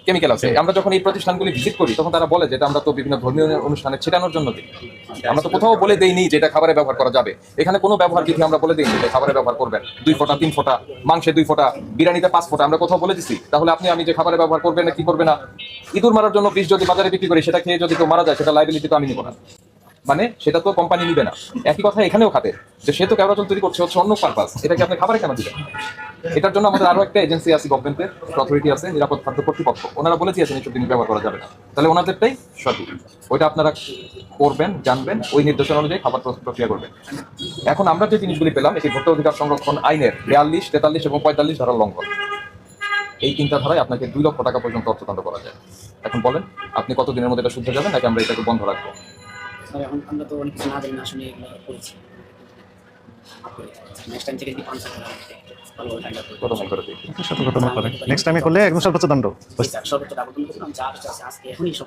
Chemical আছে। আমরা যখন এই প্রতিষ্ঠানগুলি ভিজিট করি তখন তারা বলে যে এটা আমরা তো বিভিন্ন ধর্মীয় অনুষ্ঠানে ছেটানোর জন্য দিই। আমরা তো কোথাও বলে দেইনি যে এটা খাবারে ব্যবহার করা যাবে। এখানে কোনো ব্যবহার বিধি আমরা বলে দিইনি যে খাবারে ব্যবহার করবেন 2 ফোঁটা 3 ফোঁটা, মাংসে 2 ফোঁটা, বিরিয়ানিতে 5 ফোঁটা আমরা কোথাও বলে দিছি? তাহলে আপনি আমি যে খাবারে ব্যবহার করবেন না কি করবে না, ইঁদুর মারার জন্য বিষ যদি বাজারে বিক্রি করি সেটা খেয়ে যদি কেউ মারা যায় সেটা লাইবিলিটি তো আমি নিব না, মানে সেটা তো কোম্পানি নিবে না। একই কথা এখানেও খাতে, যে সে তো কেওড়া জল তৈরি করছে হচ্ছে অন্য পারপাস, এটাকে আপনি খাবারে কেন দিবেন? এটার জন্য আমাদের আরো একটা এজেন্সি আছে, গভর্নমেন্টের অথরিটি আছে, নিরাপদ খাদ্য কর্তৃপক্ষ, ওনারা বলে দিয়েছেন এইসব জিনিস ব্যবহার করা যাবে না। তাহলে ওনাদেরটাই সঠিক, ওইটা আপনারা করবেন, জানবেন, ওই নির্দেশনা অনুযায়ী খাবার প্রক্রিয়া করবেন। এখন আমরা যে জিনিসগুলি পেলাম এটি ভোক্তা অধিকার সংরক্ষণ আইনের 42, 43 এবং 45 ধারার লঙ্ঘন। এই তিনটা ধারায় আপনাকে 2 লক্ষ টাকা পর্যন্ত অর্থদণ্ড করা যায়। এখন বলেন আপনি কতদিনের মধ্যে এটা শুদ্ধ যাবেন, নাকি আমরা এটাকে বন্ধ রাখবো? স্যার এখন আমরা তো অনেক কিছু না জানি না শুনে এগুলো করেছি। নেক্সট টাইম থেকে যদি পান স্যার ভালোভাবে ফাইন্ড আউট কত মনে করে দিই সতর্কতা করে নেক্সট টাইমে করলে একদম সর্বোচ্চ দণ্ড। স্যার সর্বোচ্চ ডাবল করলাম, যা আজকে এখনই সব